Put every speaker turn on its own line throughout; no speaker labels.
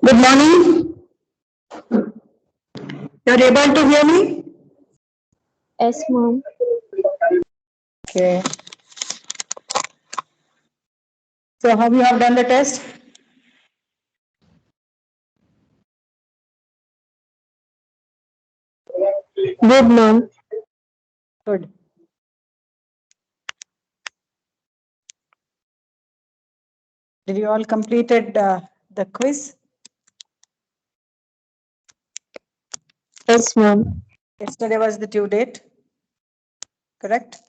Good morning. You're able to hear me?
Yes, ma'am.
Okay. So how you have done the test?
Good, ma'am.
Good. Did you all completed the quiz?
Yes, ma'am.
Yesterday was the due date, correct?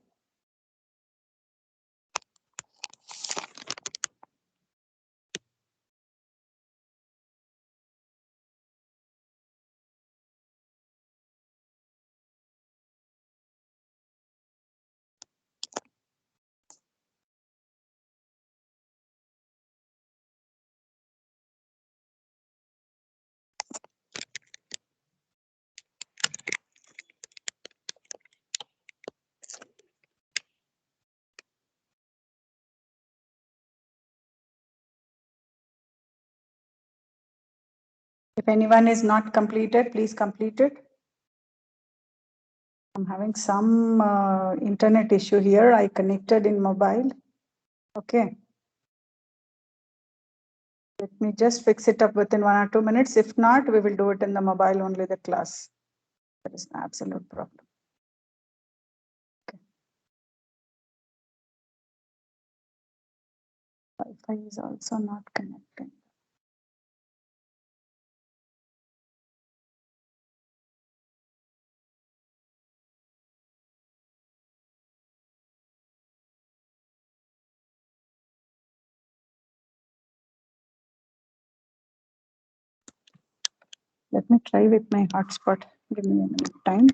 If anyone is not completed, please complete it. I'm having some internet issue here. I connected in mobile. Okay. Let me just fix it up within 1 or 2 minutes. If not, we will do it in the mobile only, the class. That is an absolute problem. Okay. Wi-Fi is also not connecting. Let me try with my hotspot. Give me a minute time.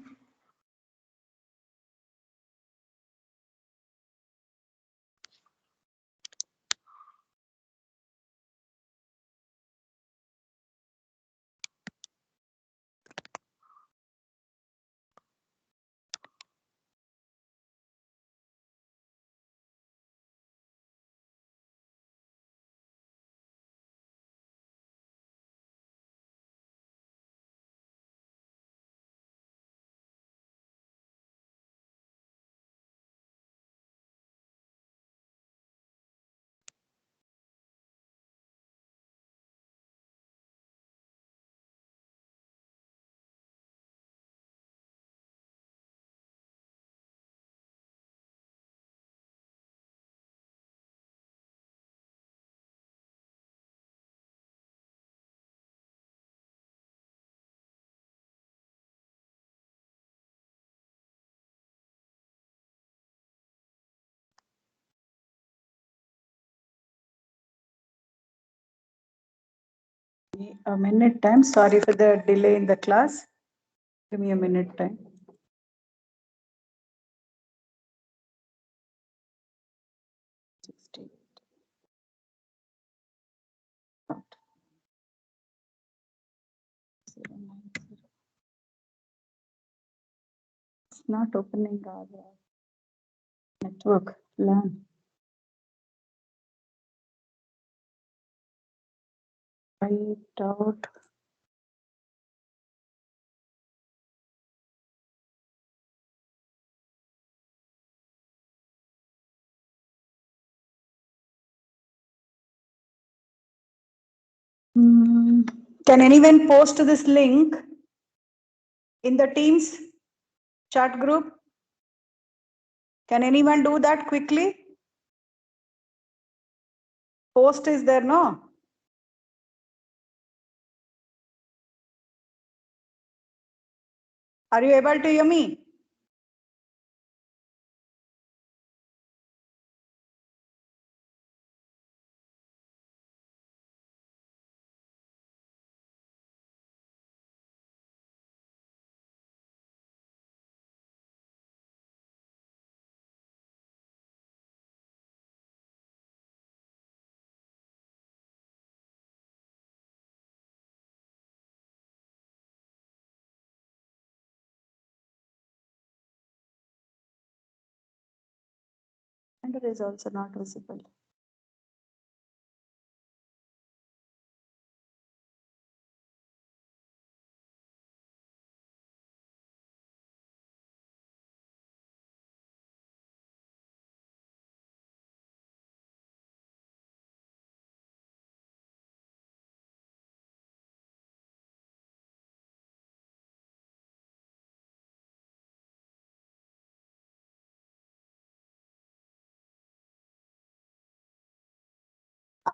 A minute time. Sorry for the delay in the class. Give me a minute time. It's not opening our network LAN. Try it out. Can anyone post this link in the Teams chat group? Can anyone do that quickly? Post is there, no? Are you able to hear me? Calendar is also not visible.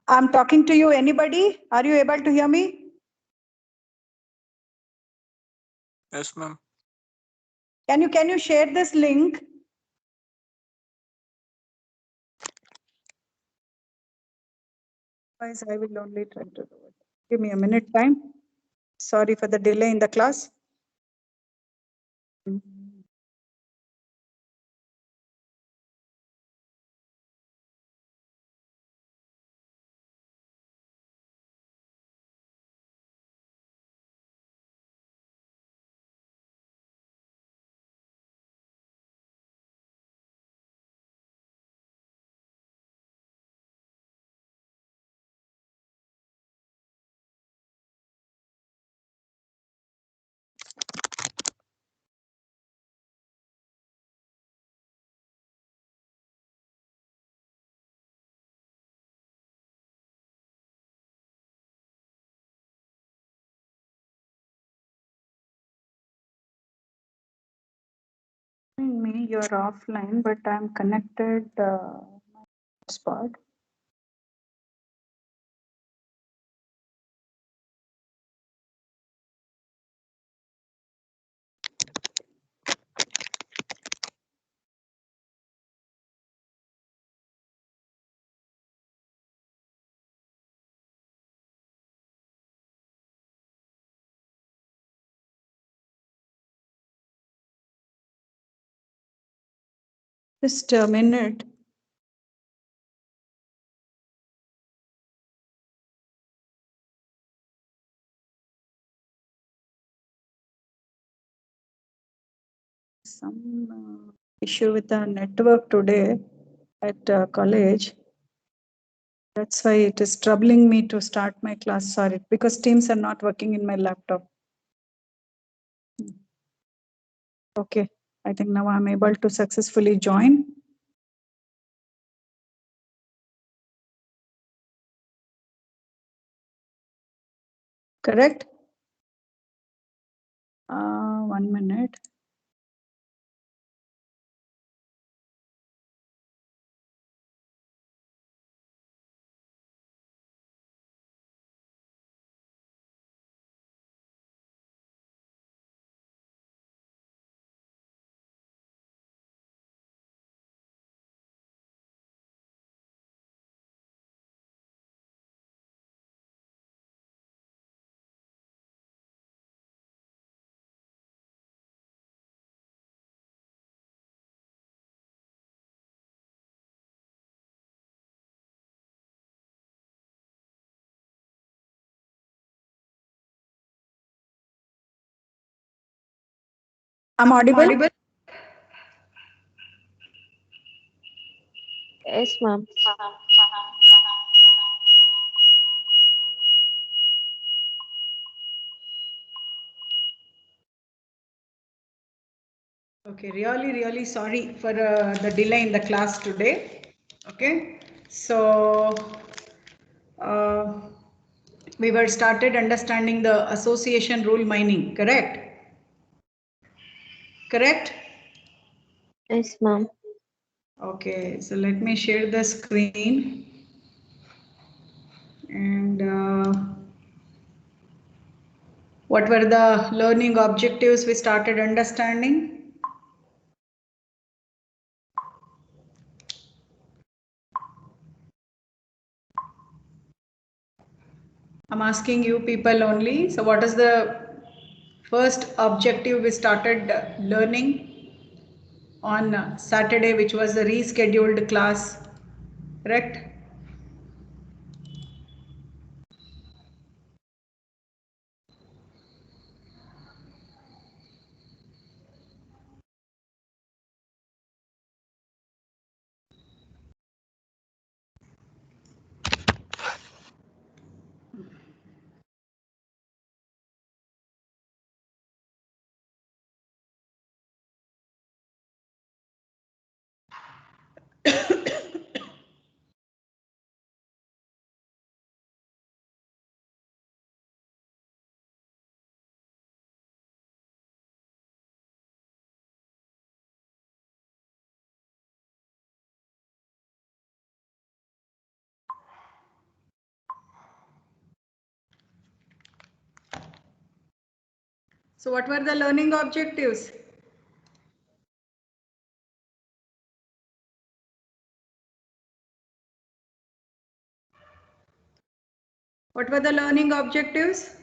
I'm talking to you. Anybody? Are you able to hear me?
Yes, ma'am.
Can you share this link? Otherwise, I will only try to do it. Give me a minute time. Sorry for the delay in the class. Me, you're offline, but I'm connected. Spot. Just a minute. Some issue with the network today at college. That's why it is troubling me to start my class. Sorry, because Teams are not working in my laptop. Okay, I think now I'm able to successfully join. Correct? 1 minute. I'm audible?
Yes, ma'am.
Okay, really sorry for the delay in the class today. Okay, so we were started understanding the association rule mining, correct? Correct?
Yes, ma'am.
Okay, so let me share the screen. And what were the learning objectives we started understanding? I'm asking you people only. So what is the first objective we started learning on Saturday, which was the rescheduled class, correct? So what were the learning objectives? What were the learning objectives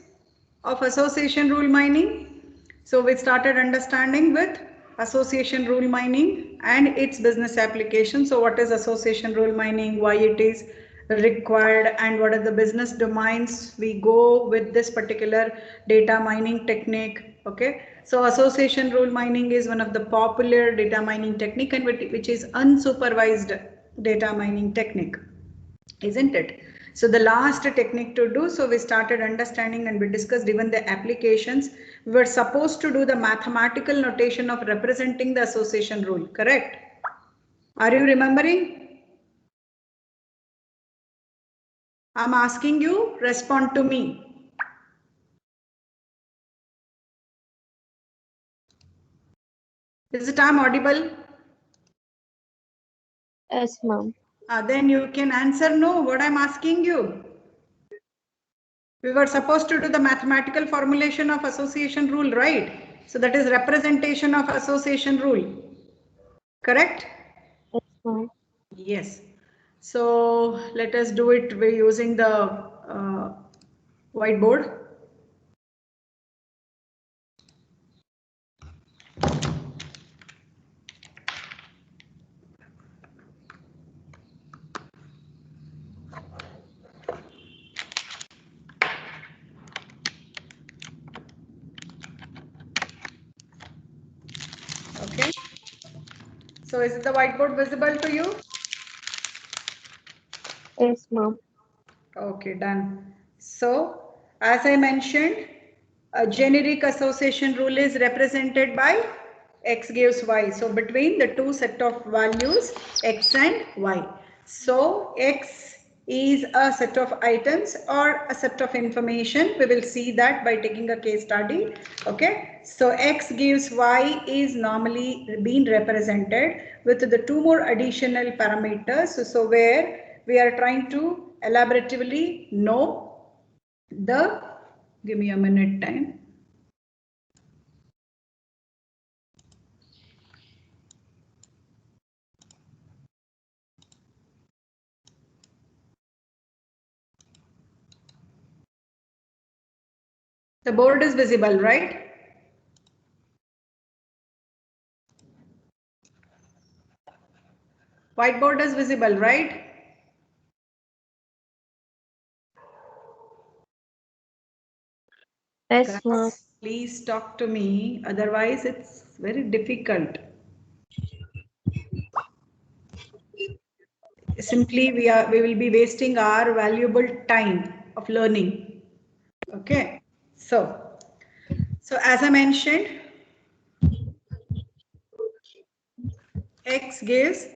of association rule mining? So we started understanding with association rule mining and its business application. So what is association rule mining, why it is required, and what are the business domains we go with this particular data mining technique. Okay, so association rule mining is one of the popular data mining technique, and which is unsupervised data mining technique, isn't it? So the last technique to do, so we started understanding and we discussed even the applications. We were supposed to do the mathematical notation of representing the association rule, correct? Are you remembering? I'm asking you, respond to me. Is it I'm audible?
Yes, ma'am.
Then you can answer no, what I'm asking you. We were supposed to do the mathematical formulation of association rule, right? So that is representation of association rule, correct?
Yes, ma'am.
Yes. So let us do it. We're using the whiteboard. Okay. So is the whiteboard visible to you?
Yes, ma'am.
Okay, done. So as I mentioned, a generic association rule is represented by x gives y. So between the two set of values, x and y. So x is a set of items or a set of information. We will see that by taking a case study. Okay. So x gives y is normally being represented with the two more additional parameters. So where we are trying to elaboratively know the, give me a minute time. The board is visible, right? Whiteboard is visible, right?
Yes, ma'am.
Please talk to me, otherwise it's very difficult. Simply we will be wasting our valuable time of learning. Okay, so as I mentioned, x gives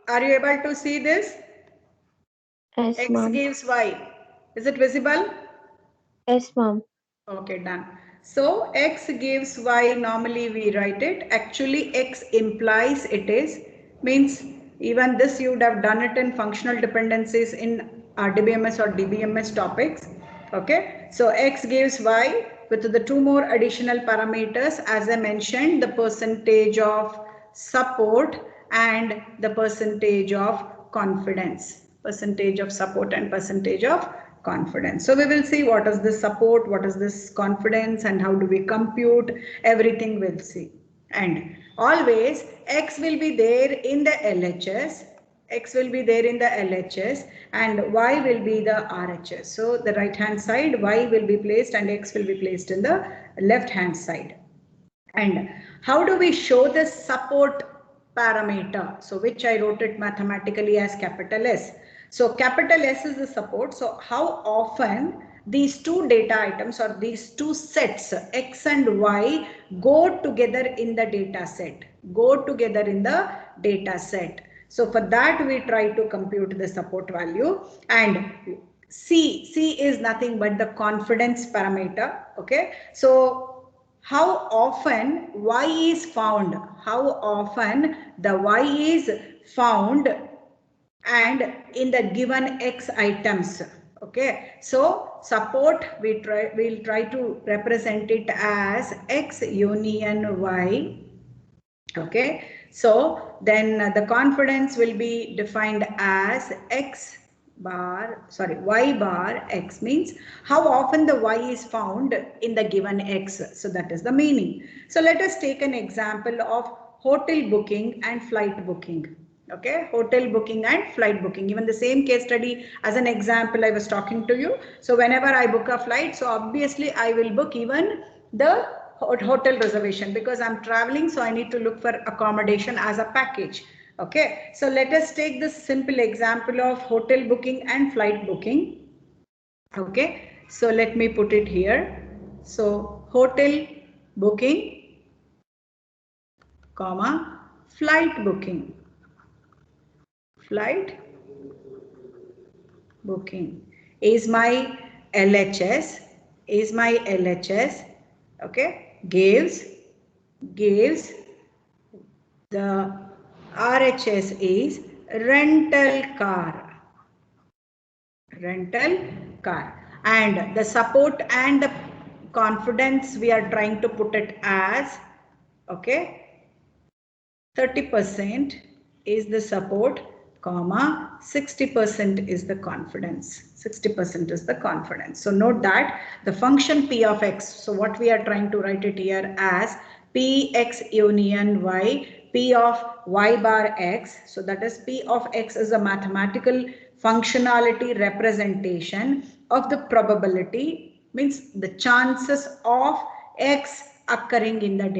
are you able to see this?
Yes,
X
ma'am.
gives y. Is it visible?
Yes, ma'am.
Okay, done. So x gives y, normally we write it. Actually x implies it is, means even this you would have done it in functional dependencies in RDBMS or DBMS topics. Okay, so x gives y with the two more additional parameters as I mentioned, the percentage of support and the percentage of confidence. Percentage of support and percentage of confidence. So we will see what is this support, what is this confidence, and how do we compute, everything we'll see. And always x will be there in the LHS X will be there in the LHS and Y will be the RHS. So the right hand side Y will be placed and X will be placed in the left hand side. And how do we show the support parameter? So which I wrote it mathematically as capital S. So capital S is the support. So how often these two data items or these two sets X and Y go together in the data set, So for that we try to compute the support value, and C is nothing but the confidence parameter. Okay, so how often Y is found, the Y is found and in the given X items. Okay, so support we'll try to represent it as X union Y. Okay, so then the confidence will be defined as Y bar X means how often the Y is found in the given X. So that is the meaning. So let us take an example of hotel booking and flight booking. Okay, hotel booking and flight booking, even the same case study as an example I was talking to you. So whenever I book a flight, so obviously I will book even the hotel reservation because I'm traveling, so I need to look for accommodation as a package. Okay, so let us take this simple example of hotel booking and flight booking. Okay, so let me put it here. So hotel booking, comma, flight booking. Flight booking is my LHS, okay, gives the RHS is rental car, and the support and the confidence we are trying to put it as, okay, 30% is the support, comma, 60% is the confidence. 60% is the confidence. So note that the function P of X, so what we are trying to write it here as Px union Y, P of Y bar X. So that is P of X is a mathematical functionality representation of the probability, means the chances of X occurring in the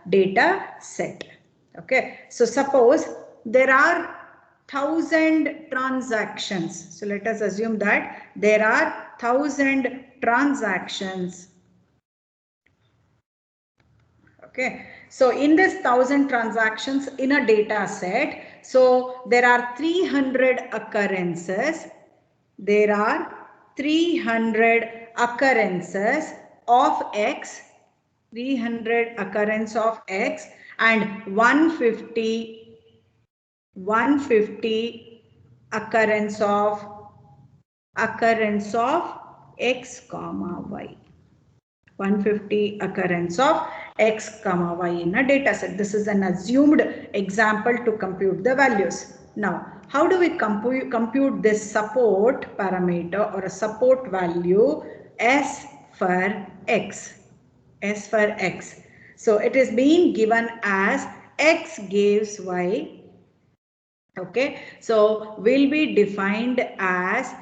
data set, Okay, so suppose there are 1,000 transactions. So let us assume that there are 1,000 transactions. Okay, so in this 1,000 transactions in a data set, so there are 300 occurrences. There are 300 occurrences of X, 300 occurrence of X, and 150 occurrence of X comma Y. 150 occurrence of X comma Y in a data set. This is an assumed example to compute the values. Now, how do we compute this support parameter or a support value S for X? So it is being given as X gives Y. Okay, so will be defined as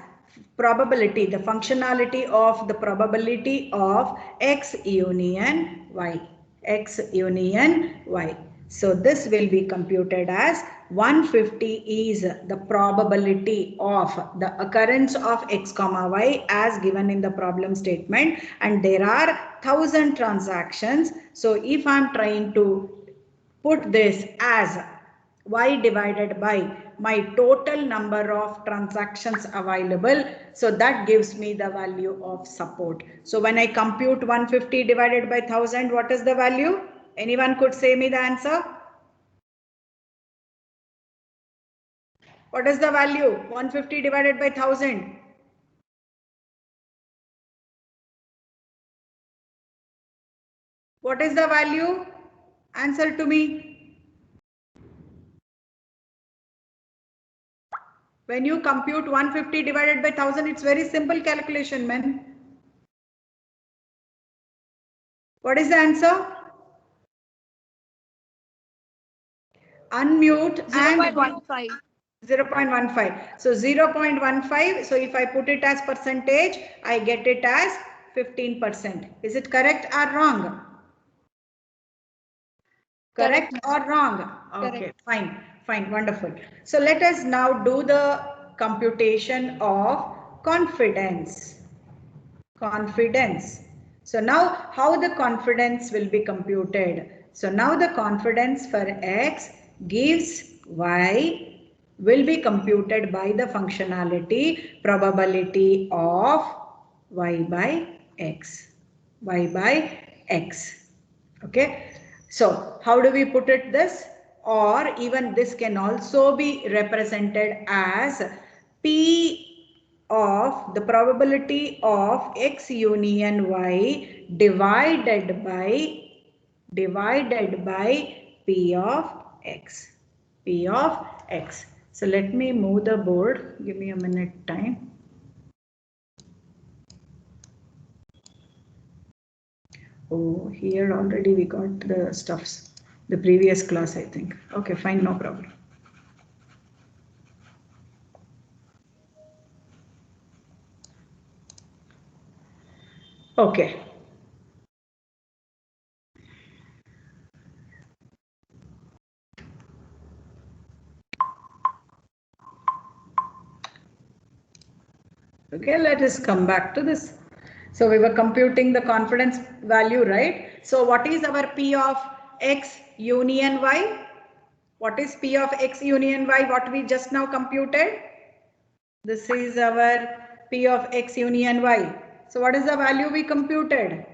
probability, the functionality of the probability of X union Y. So this will be computed as 150 is the probability of the occurrence of X comma Y as given in the problem statement, and there are 1,000 transactions. So if I'm trying to put this as Y divided by my total number of transactions available, so that gives me the value of support. So when I compute 150 divided by 1,000, what is the value? Anyone could say me the answer? What is the value? 150 divided by 1,000. What is the value? Answer to me. When you compute 150 divided by 1,000, it's very simple calculation, man. What is the answer? unmute and
0.15.
0.15. So 0.15. So if I put it as percentage, I get it as 15%. Is it correct or wrong? Correct or wrong? Okay, fine, fine, wonderful. So let us now do the computation of confidence. Confidence. So now how the confidence will be computed? So now the confidence for X gives Y will be computed by the functionality probability of Y by X. Y by X. Okay. So how do we put it this? Or even this can also be represented as P of the probability of X union Y divided by P of X. P of X. So let me move the board. Give me a minute time. Oh, here already we got the stuffs. The previous class, I think. Okay, fine, no problem. Okay. Okay, let us come back to this. So we were computing the confidence value, right? So what is our P of X union Y? What is P of X union Y? What we just now computed? This is our P of X union Y. So what is the value we computed?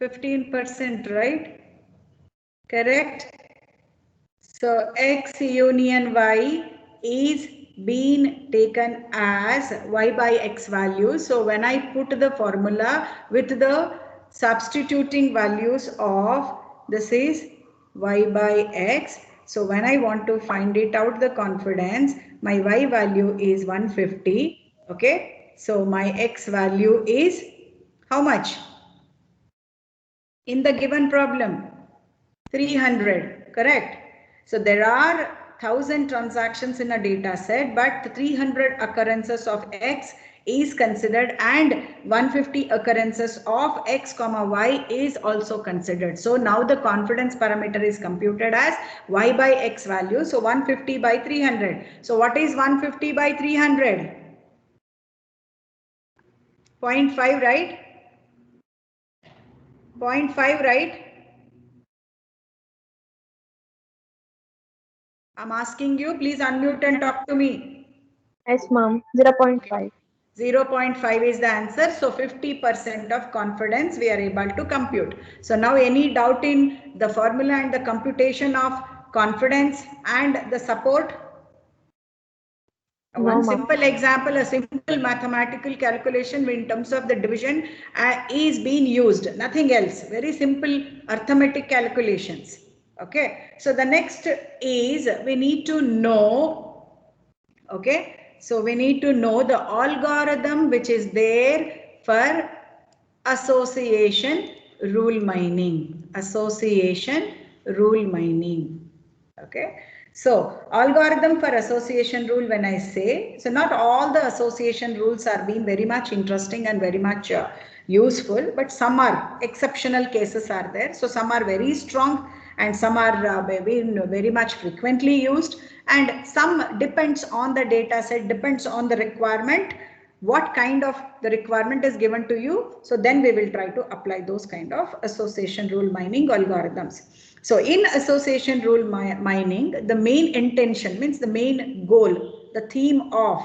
%, right? Correct? So X union Y is being taken as Y by X value. So when I put the formula with the substituting values of this is Y by X. So when I want to find it out the confidence, my Y value is 150. Okay. So my X value is how much? In the given problem, 300, correct? So there are 1000 transactions in a data set, but 300 occurrences of X is considered and 150 occurrences of X comma Y is also considered. So now the confidence parameter is computed as Y by X value. So 150 by 300. So what is 150 by 300? 0.5, right? 0.5, right? I'm asking you, please unmute and talk to me.
Yes, ma'am. 0.5.
0.5 is the answer. So 50% of confidence we are able to compute. So now any doubt in the formula and the computation of confidence and the support?
No,
One
ma'am.
simple example, a simple mathematical calculation in terms of the division is being used, nothing else. Very simple arithmetic calculations. Okay. So the next is we need to know. Okay. So we need to know the algorithm which is there for association rule mining. Association rule mining. Okay. So algorithm for association rule, when I say, so not all the association rules are being very much interesting and very much useful, but some are exceptional cases are there. So some are very strong and some are very much frequently used, and some depends on the data set, depends on the requirement, what kind of the requirement is given to you. So then we will try to apply those kind of association rule mining algorithms. So in association rule mining, the main intention means the main goal, the theme of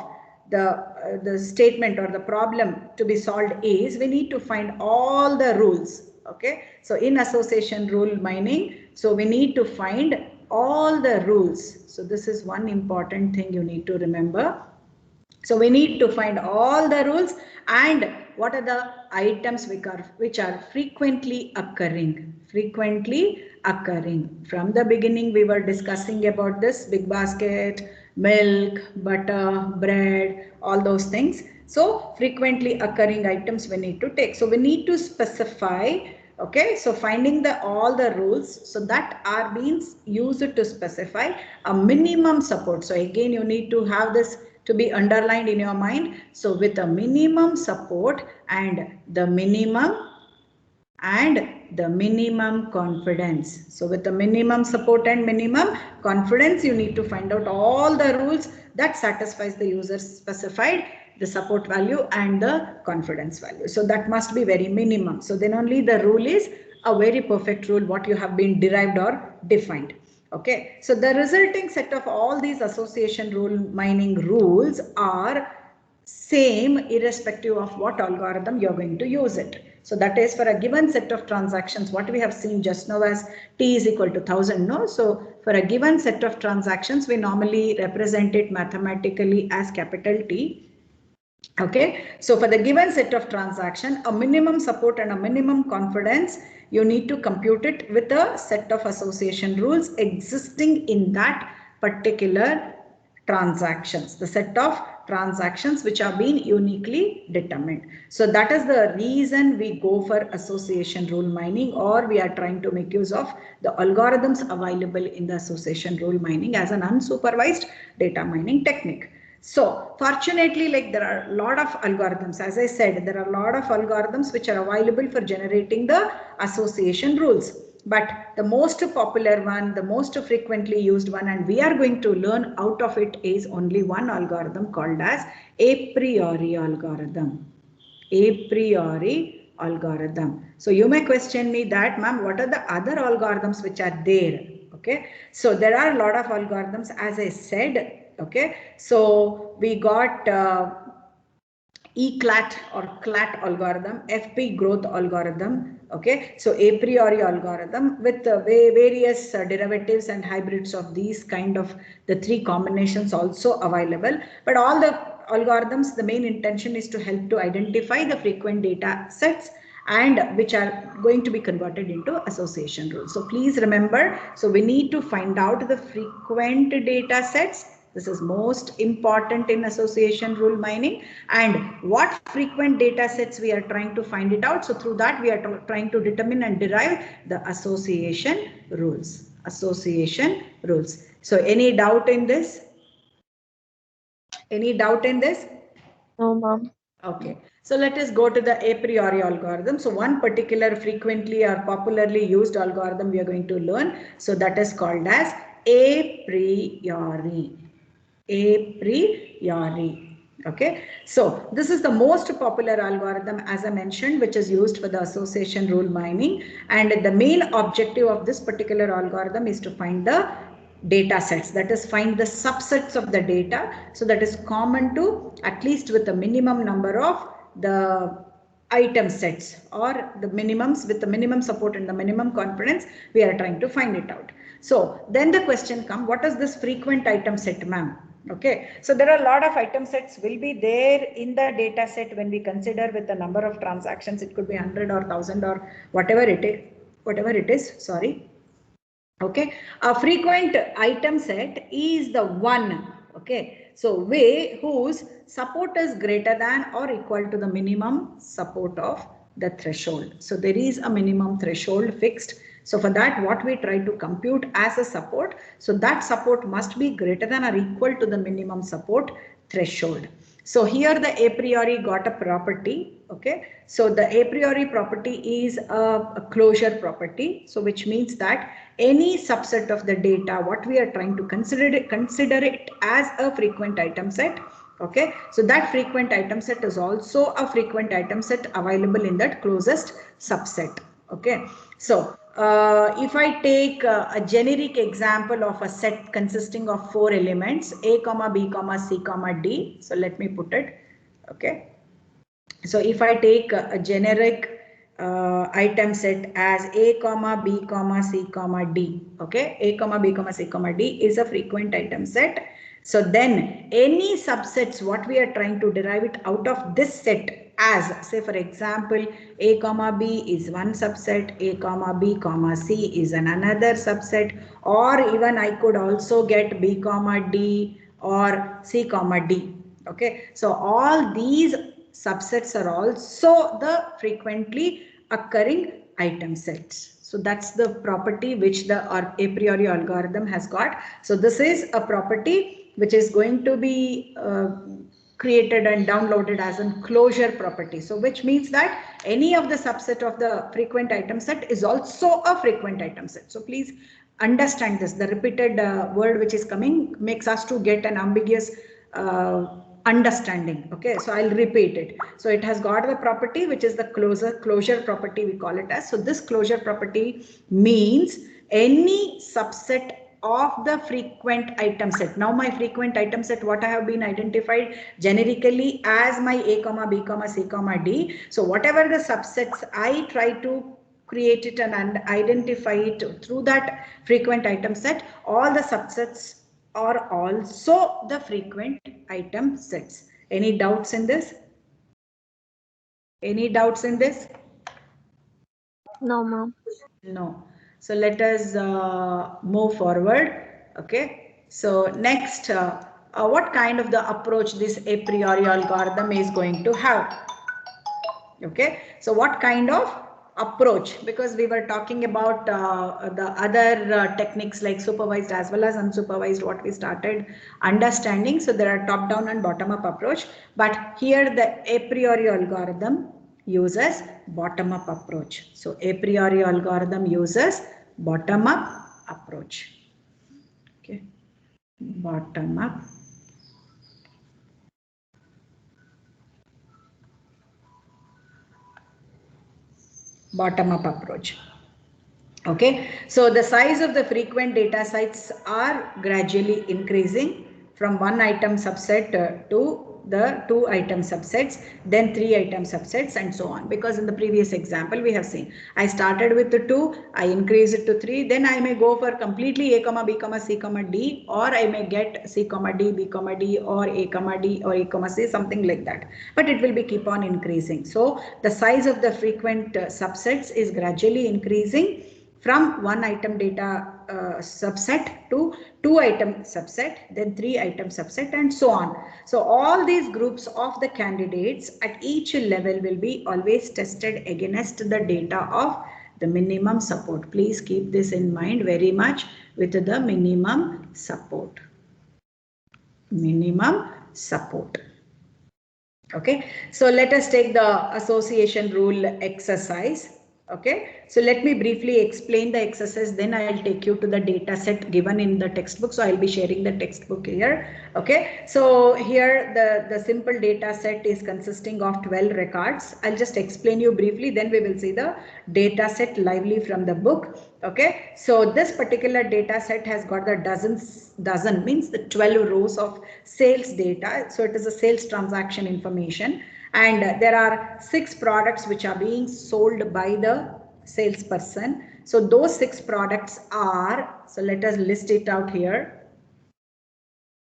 the statement or the problem to be solved is we need to find all the rules. Okay. So in association rule mining, so we need to find all the rules. So this is one important thing you need to remember. So we need to find all the rules and what are the items which are frequently occurring. Frequently occurring. From the beginning, we were discussing about this big basket, milk, butter, bread, all those things. So frequently occurring items we need to take. So we need to specify. Okay, so finding all the rules, so that are being used to specify a minimum support. So again, you need to have this to be underlined in your mind. So with a minimum support and the minimum confidence. So with the minimum support and minimum confidence, you need to find out all the rules that satisfies the user specified the support value and the confidence value. So that must be very minimum. So then only the rule is a very perfect rule what you have been derived or defined. Okay, so the resulting set of all these association rule mining rules are same irrespective of what algorithm you're going to use it. So that is for a given set of transactions, what we have seen just now as t is equal to 1000, no? So for a given set of transactions, we normally represent it mathematically as capital T. Okay, so for the given set of transaction, a minimum support and a minimum confidence, you need to compute it with a set of association rules existing in that particular transactions, the set of transactions which are being uniquely determined. So that is the reason we go for association rule mining, or we are trying to make use of the algorithms available in the association rule mining as an unsupervised data mining technique. So fortunately, like there are a lot of algorithms, as I said, there are a lot of algorithms which are available for generating the association rules. But the most popular one, the most frequently used one, and we are going to learn out of it is only one algorithm called as a priori algorithm. A priori algorithm. So you may question me that, ma'am, what are the other algorithms which are there? Okay, so there are a lot of algorithms, as I said. Okay, so we got ECLAT or CLAT algorithm, FP growth algorithm. Okay, so a priori algorithm with various derivatives and hybrids of these kind of the three combinations also available. But all the algorithms, the main intention is to help to identify the frequent data sets and which are going to be converted into association rules. So please remember, so we need to find out the frequent data sets. This is most important in association rule mining, and what frequent data sets we are trying to find it out. So through that we are trying to determine and derive the association rules. Association rules. So any doubt in this? Any doubt in this?
No, ma'am.
Okay, so let us go to the a priori algorithm. So one particular frequently or popularly used algorithm we are going to learn. So that is called as a priori. A priori. Okay, so this is the most popular algorithm, as I mentioned, which is used for the association rule mining, and the main objective of this particular algorithm is to find the data sets, that is find the subsets of the data, so that is common to at least with the minimum number of the item sets, or the minimums with the minimum support and the minimum confidence, we are trying to find it out. So then the question comes, what is this frequent item set, ma'am? Okay, so there are a lot of item sets will be there in the data set when we consider with the number of transactions. It could be 100 or 1000 or whatever it is, sorry. Okay, a frequent item set is the one, okay, so whose support is greater than or equal to the minimum support of the threshold. So there is a minimum threshold fixed. So for that, what we try to compute as a support, so that support must be greater than or equal to the minimum support threshold. So here the a priori got a property. Okay, so the a priori property is a closure property, so which means that any subset of the data what we are trying to consider it as a frequent item set. Okay, so that frequent item set is also a frequent item set available in that closest subset. Okay, so if I take a generic example of a set consisting of 4 elements, a comma b comma c comma d, so let me put it. Okay, so if I take a generic item set as a comma b comma c comma d, okay, a comma b comma c comma d is a frequent item set. So then any subsets what we are trying to derive it out of this set as, say for example, A comma B is one subset, A comma B comma C is another subset, or even I could also get B comma D or C comma D. Okay, so all these subsets are also the frequently occurring item sets. So that's the property which the a priori algorithm has got. So this is a property which is going to be created and downloaded as a closure property. So which means that any of the subset of the frequent item set is also a frequent item set. So please understand this. The repeated word which is coming makes us to get an ambiguous understanding. Okay, so I'll repeat it. So it has got the property which is the closure property, we call it as. So this closure property means any subset of the frequent item set. Now my frequent item set, what I have been identified generically as my A comma B comma C comma D. So whatever the subsets I try to create it and identify it through that frequent item set, all the subsets are also the frequent item sets. Any doubts in this? Any doubts in this?
No, ma'am.
No. So let us move forward. Okay. So next, what kind of the approach this a priori algorithm is going to have? Okay. So what kind of approach? Because we were talking about the other techniques like supervised as well as unsupervised, what we started understanding. So there are top down and bottom up approach, but here the a priori algorithm uses bottom up approach. So a priori algorithm uses bottom up approach. Okay. Bottom up. Bottom up approach. Okay, so the size of the frequent data sets are gradually increasing from one item subset to the 2 item subsets, then 3 item subsets, and so on. Because in the previous example we have seen, I started with the 2, I increase it to 3, then I may go for completely A comma B comma C comma D, or I may get C comma D, B comma D, or A comma D, or A comma C, something like that. But it will be keep on increasing. So the size of the frequent subsets is gradually increasing from one item data subset to 2 item subset, then 3 item subset, and so on. So all these groups of the candidates at each level will be always tested against the data of the minimum support. Please keep this in mind very much with the minimum support. Minimum support. Okay, so let us take the association rule exercise. Okay, so let me briefly explain the exercise, then I'll take you to the data set given in the textbook. So I'll be sharing the textbook here. Okay, so here the simple data set is consisting of 12 records. I'll just explain you briefly, then we will see the data set lively from the book. Okay, so this particular data set has got the dozen means the 12 rows of sales data. So it is a sales transaction information, and there are 6 products which are being sold by the salesperson. So those 6 products are, so let us list it out here.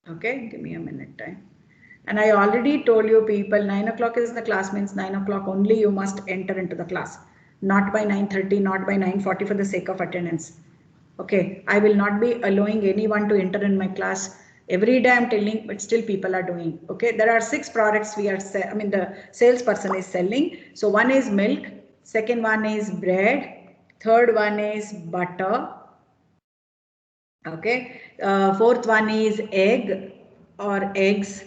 Okay, give me a minute time. And I already told you people, 9 o'clock is the class, means 9 o'clock only you must enter into the class. Not by 9:30, not by 9:40 for the sake of attendance. Okay, I will not be allowing anyone to enter in my class. Every day I'm telling, but still people are doing. Okay, there are 6 products we are, the salesperson is selling. So one is milk, second one is bread, third one is butter. Okay, fourth one is egg or eggs.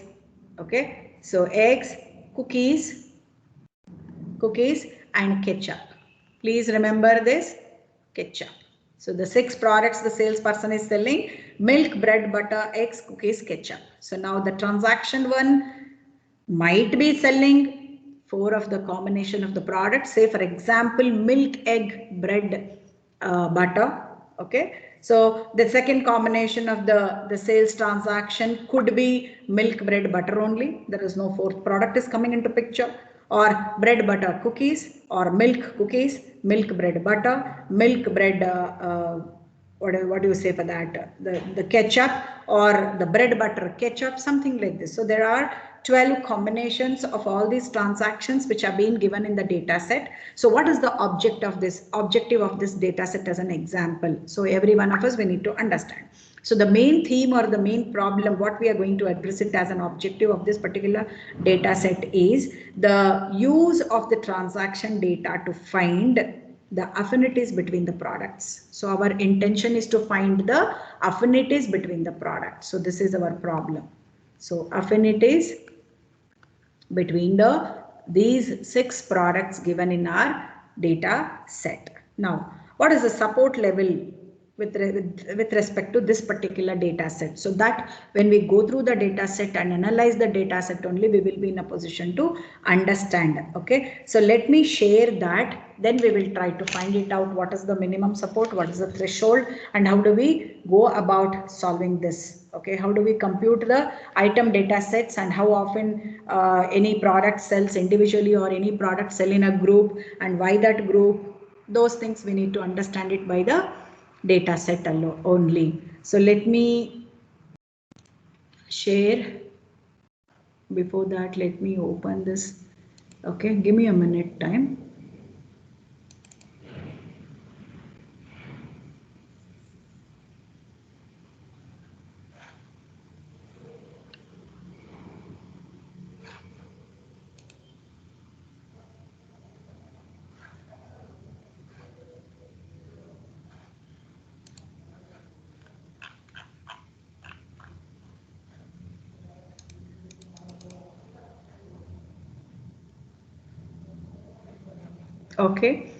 Okay, so eggs, cookies and ketchup. Please remember this, ketchup. So the 6 products the salesperson is selling: milk, bread, butter, eggs, cookies, ketchup. So now the transaction one might be selling 4 of the combination of the products. Say for example, milk, egg, bread, butter. Okay. So the second combination of the sales transaction could be milk, bread, butter only. There is no 4th product is coming into picture. Or bread, butter, cookies, or milk, cookies, milk, bread, butter, milk, bread, what do you say for that? The ketchup, or the bread, butter, ketchup, something like this. So there are 12 combinations of all these transactions which are being given in the data set. So what is the objective of this data set as an example? So every one of us, we need to understand. So the main theme or the main problem, what we are going to address it as an objective of this particular data set is the use of the transaction data to find the affinities between the products. So our intention is to find the affinities between the products. So this is our problem. So affinities between these 6 products given in our data set. Now, what is the support level with respect to this particular data set? So that when we go through the data set and analyze the data set only, we will be in a position to understand. Okay, so let me share that, then we will try to find it out. What is the minimum support, what is the threshold, and how do we go about solving this? Okay, how do we compute the item data sets, and how often any product sells individually or any product sell in a group, and why that group? Those things we need to understand it by the data set only. So let me share. Before that, let me open this. Okay, give me a minute time. Okay,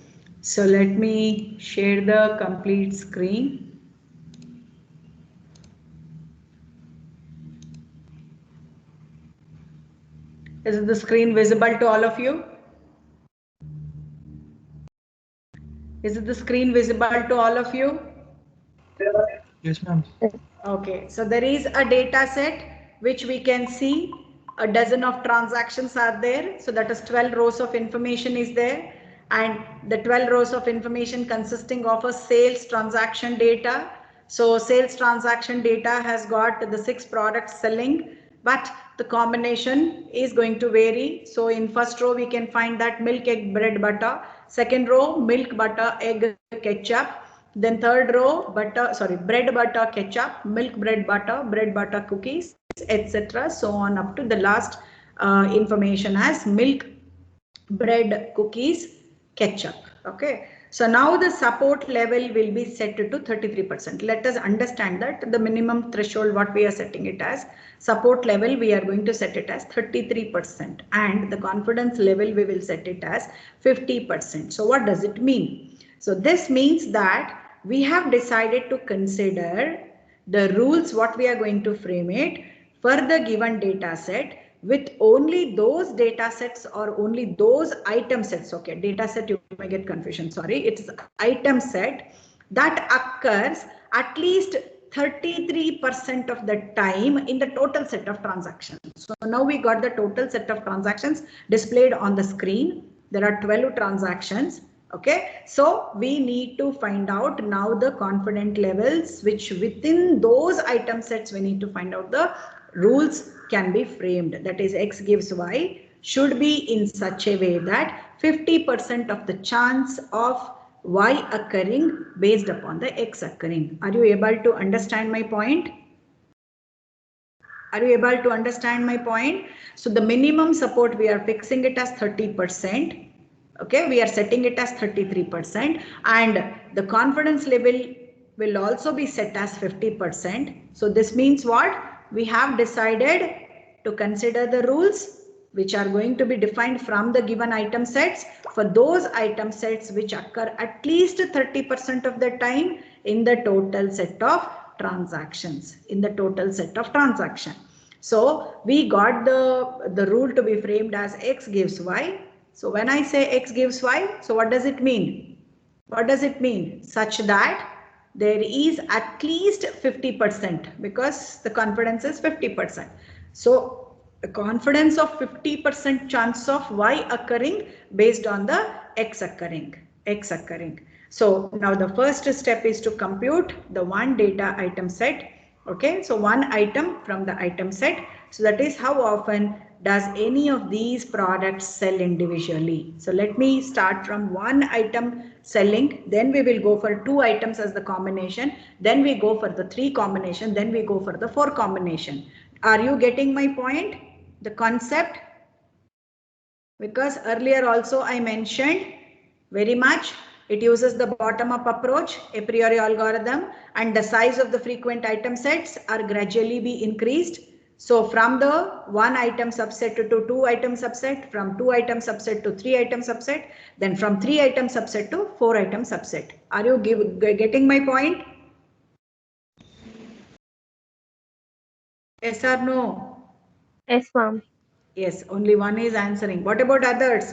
so let me share the complete screen. Is the screen visible to all of you? Is the screen visible to all of you?
Yes, ma'am.
Okay, so there is a data set which we can see a dozen of transactions are there. So that is 12 rows of information is there, and the 12 rows of information consisting of a sales transaction data. So sales transaction data has got the 6 products selling, but the combination is going to vary. So in first row we can find that milk, egg, bread, butter. Second row, milk, butter, egg, ketchup. Then third row, bread, butter, ketchup, milk, bread, butter, cookies, etc. So on up to the last information as milk, bread, cookies, ketchup. Okay. So now the support level will be set to 33%. Let us understand that the minimum threshold, what we are setting it as, support level, we are going to set it as 33%, and the confidence level, we will set it as 50%. So what does it mean? So this means that we have decided to consider the rules, what we are going to frame it for the given data set, with only those data sets or only those item sets. Okay, data set, you may get confusion, sorry, it's item set that occurs at least 33% of the time in the total set of transactions. So now we got the total set of transactions displayed on the screen. There are 12 transactions. Okay, so we need to find out now the confidence levels, which within those item sets we need to find out the rules can be framed. That is, X gives Y should be in such a way that 50% of the chance of Y occurring based upon the X occurring. Are you able to understand my point? Are you able to understand my point? So the minimum support, we are fixing it as 30%. Okay, we are setting it as 33%, and the confidence level will also be set as 50%. So this means what? We have decided to consider the rules which are going to be defined from the given item sets for those item sets which occur at least 30% of the time in the total set of transactions, So we got the rule to be framed as X gives Y. So when I say X gives Y, so what does it mean? What does it mean? Such that there is at least 50%, because the confidence is 50%. So a confidence of 50% chance of Y occurring based on the X occurring. So now the first step is to compute the one data item set Okay, so one item from the item set. So that is how often does any of these products sell individually. So let me start from one item selling, then we will go for two items as the combination, then we go for the three combination, then we go for the four combination. Are you getting my point? The concept? Because earlier also I mentioned very much it uses the bottom-up approach, a priori algorithm, and the size of the frequent item sets are gradually be increased. So from the one item subset to two item subset, from two item subset to three item subset, then from three item subset to four item subset. Are you getting my point? Yes or no?
Yes, ma'am.
Yes, only one is answering. What about others?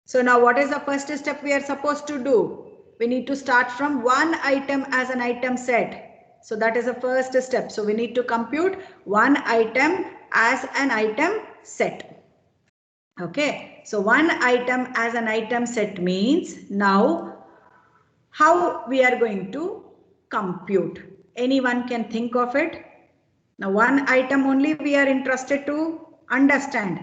So now what is the first step we are supposed to do? We need to start from one item as an item set. So that is the first step. So we need to compute one item as an item set. Okay. So one item as an item set means now how we are going to compute. Anyone can think of it. Now one item only we are interested to understand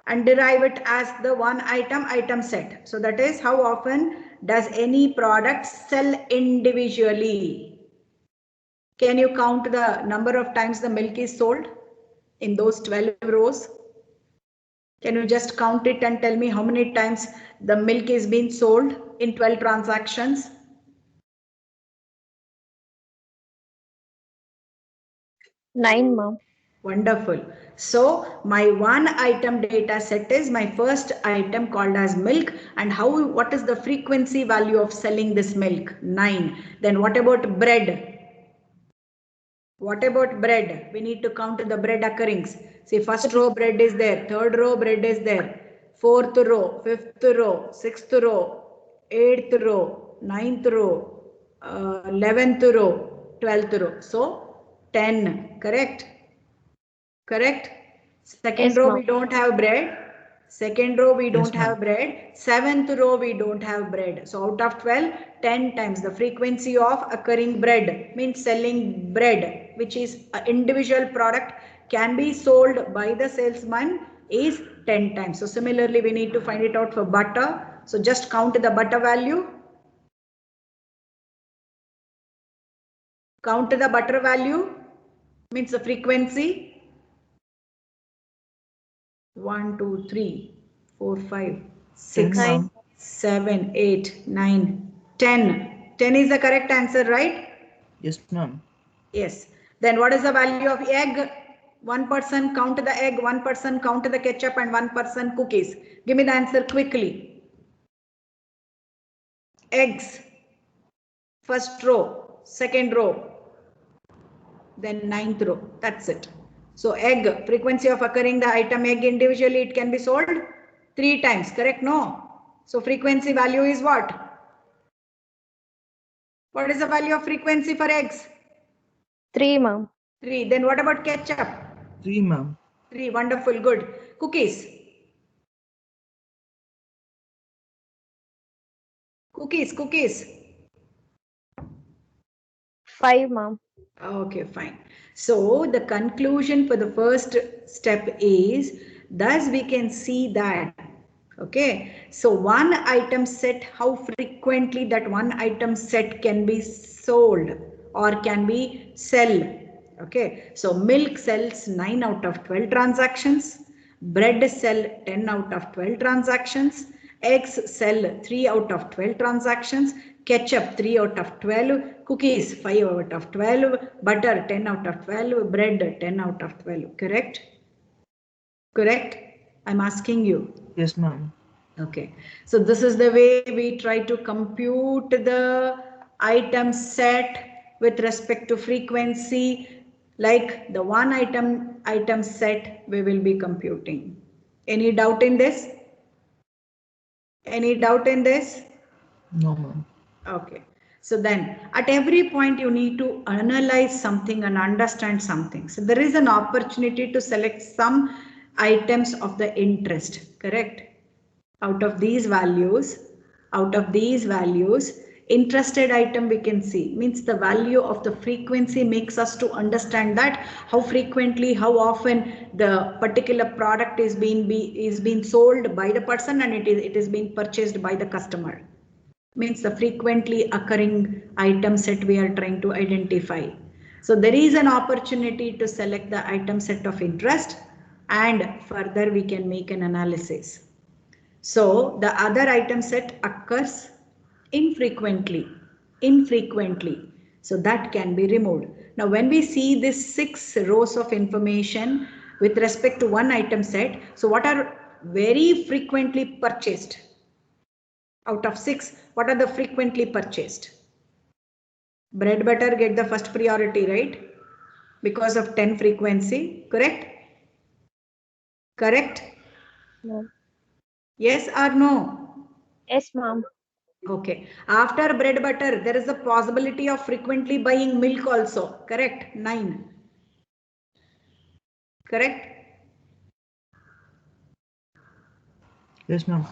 and derive it as the one item set. So that is how often does any product sell individually. Can you count the number of times the milk is sold in those 12 rows? Can you just count it and tell me how many times the milk is being sold in 12 transactions?
9, ma'am.
Wonderful. So my one item data set is my first item called as milk, and what is the frequency value of selling this milk? 9. Then what about bread? What about bread? We need to count the bread occurrings. See, first row bread is there, third row bread is there, fourth row, fifth row, sixth row, eighth row, ninth row, 11th row, 12th row. So 10, correct? Correct? Second
Yes,
row
ma'am.
we don't have bread. Second row we
Yes,
don't
ma'am.
have bread. Seventh row we don't have bread. So out of 12, 10 times the frequency of occurring bread means selling bread, which is an individual product can be sold by the salesman is 10 times. So similarly we need to find it out for butter. So just count the butter value. Count the butter value means the frequency. 1, 2, 3, 4, 5, 6,
9.
7, 8, 9, 10. 10 is the correct answer, right?
Yes, ma'am.
Yes. Then what is the value of egg? One person count the egg, one person count the ketchup, and one person cookies. Give me the answer quickly. Eggs. First row, second row, then ninth row. That's it. So egg, frequency of occurring the item egg individually, it can be sold 3 times, correct? No. So frequency value is what? What is the value of frequency for eggs?
3, ma'am.
3. Then what about ketchup?
3, ma'am.
3. Wonderful. Good. Cookies. Cookies.
5, ma'am.
Okay, fine. So the conclusion for the first step is, thus we can see that, okay, so one item set, how frequently that one item set can be sold or can be sell. Okay, so milk sells 9 out of 12 transactions, bread sell 10 out of 12 transactions, eggs sell 3 out of 12 transactions, ketchup 3 out of 12, cookies 5 out of 12, butter 10 out of 12, bread 10 out of 12. Correct? Correct? I'm asking you.
Yes, ma'am.
Okay. So this is the way we try to compute the item set with respect to frequency. Like the one item set we will be computing. Any doubt in this? Any doubt in this?
No, ma'am.
Okay. So then at every point you need to analyze something and understand something. So there is an opportunity to select some items of the interest, correct? Out of these values, Interested item we can see, means the value of the frequency makes us to understand that how frequently, how often the particular product is being sold by the person and it is being purchased by the customer. Means the frequently occurring item set we are trying to identify. So there is an opportunity to select the item set of interest and further we can make an analysis. So the other item set occurs infrequently. So that can be removed. Now when we see this 6 rows of information with respect to one item set, so what are very frequently purchased? Out of 6, what are the frequently purchased? Bread butter get the first priority, right? Because of 10 frequency, correct? Correct?
No.
Yes or no?
Yes, ma'am.
Okay. After bread butter, there is a possibility of frequently buying milk also, correct? 9. Correct?
Yes, ma'am.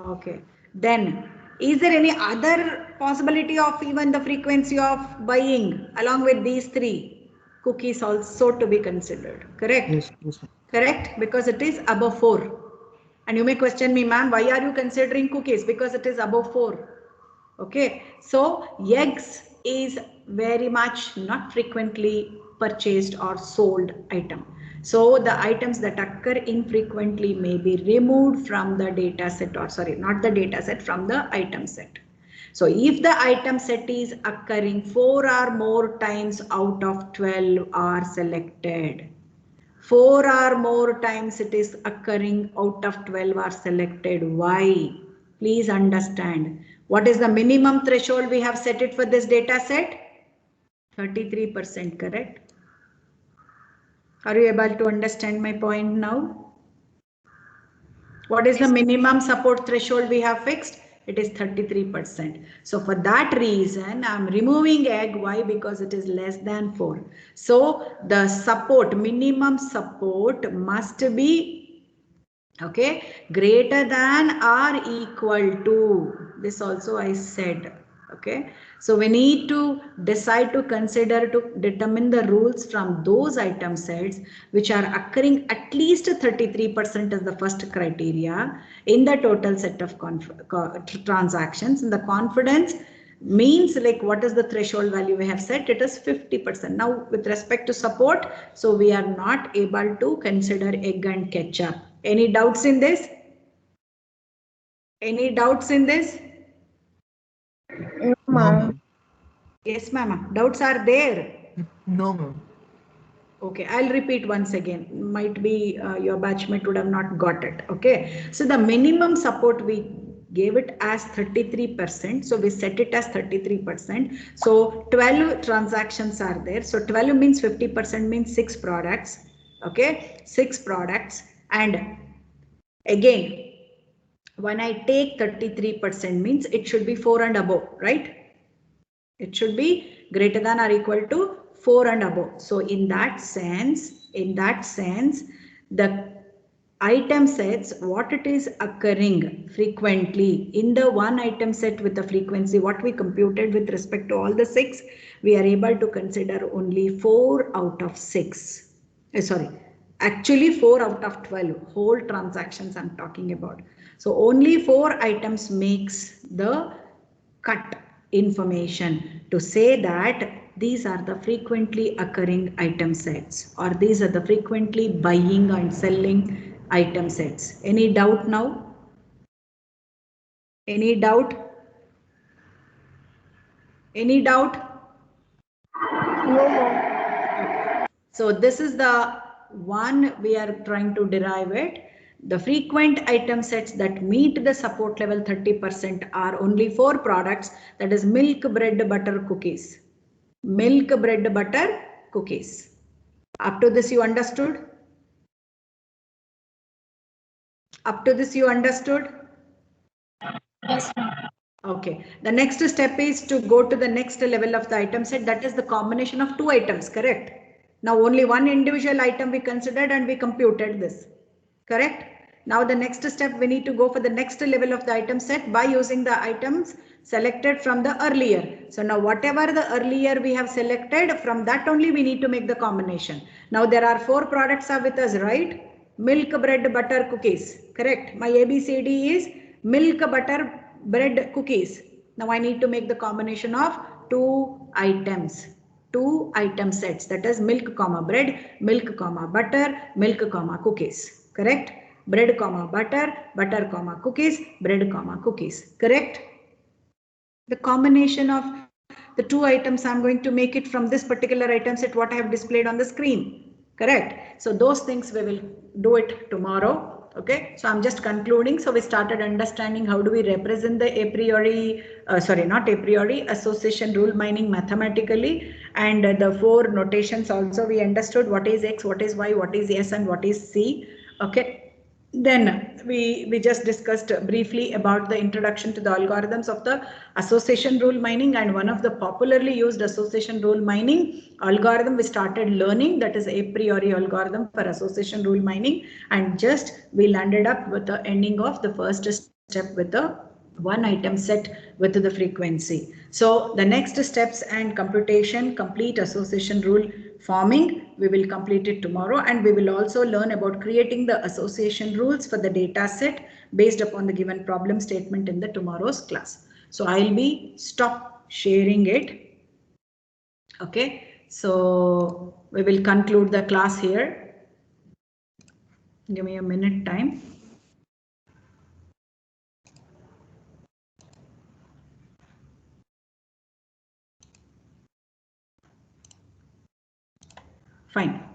Okay. Then, is there any other possibility of even the frequency of buying along with these 3 cookies also to be considered? Correct?
Yes, yes, ma'am.
Correct? Because it is above 4. And you may question me, ma'am, why are you considering cookies? Because it is above 4. Okay. So, eggs is very much not frequently purchased or sold item. So the items that occur infrequently may be removed from the data set, or sorry, not the data set, from the item set. So if the item set is occurring 4 or more times out of 12 are selected. 4 or more times it is occurring out of 12 are selected. Why? Please understand. What is the minimum threshold we have set it for this data set? 33%, correct? Are you able to understand my point now? What is the minimum support threshold we have fixed? It is 33%. So for that reason, I'm removing egg. Why? Because it is less than 4. So the support, minimum support must be, okay, greater than or equal to. This also I said. Okay, so we need to decide to consider to determine the rules from those item sets which are occurring at least 33% as the first criteria in the total set of transactions. And the confidence means like what is the threshold value we have set? It is 50%. Now with respect to support, so we are not able to consider egg and ketchup. Any doubts in this? Any doubts in this?
No,
No,
ma'am.
ma'am.
Yes, ma'am. Doubts are there.
No, ma'am.
Okay, I'll repeat once again. Might be your batchmate would have not got it. Okay, so the minimum support we gave it as 33%. So we set it as 33%. So 12 transactions are there. So 12 means 50% means 6 products. Okay, 6 products. And again, when I take 33% means it should be 4 and above, right? It should be greater than or equal to 4 and above. So in that sense, the item sets, what it is occurring frequently in the one item set with the frequency, what we computed with respect to all the 6, we are able to consider only 4 out of 6. Actually 4 out of 12 whole transactions I'm talking about. So only 4 items makes the cut information to say that these are the frequently occurring item sets, or these are the frequently buying and selling item sets. Any doubt now? Any doubt? Any doubt?
No, ma'am.
So this is the one we are trying to derive it. The frequent item sets that meet the support level 30% are only 4 products, that is milk, bread, butter, cookies. Milk, bread, butter, cookies. Up to this you understood? Up to this you understood?
Yes, ma'am.
Okay. The next step is to go to the next level of the item set, that is the combination of 2 items, correct? Now only one individual item we considered and we computed this, correct? Now the next step, we need to go for the next level of the item set by using the items selected from the earlier. So now whatever the earlier we have selected, from that only we need to make the combination. Now there are 4 products are with us, right? Milk, bread, butter, cookies. Correct. My ABCD is milk, butter, bread, cookies. Now I need to make the combination of 2 items. 2 item sets, that is milk comma bread, milk comma butter, milk comma cookies. Correct? Bread comma butter, butter comma cookies, bread comma cookies. Correct? The combination of the 2 items, I'm going to make it from this particular item set what I have displayed on the screen. Correct? So those things we will do it tomorrow. Okay, so I'm just concluding. So we started understanding how do we represent the a priori, not a priori, association rule mining mathematically, and the 4 notations also we understood what is X, what is Y, what is S, and what is C. Okay. Then we just discussed briefly about the introduction to the algorithms of the association rule mining, and one of the popularly used association rule mining algorithm we started learning, that is a priori algorithm for association rule mining, and just we landed up with the ending of the first step with the 1 item set with the frequency. So the next steps and computation, complete association rule forming, we will complete it tomorrow, and we will also learn about creating the association rules for the data set based upon the given problem statement in the tomorrow's class. So I'll be stop sharing it. Okay, so we will conclude the class here. Give me a minute time. Fine.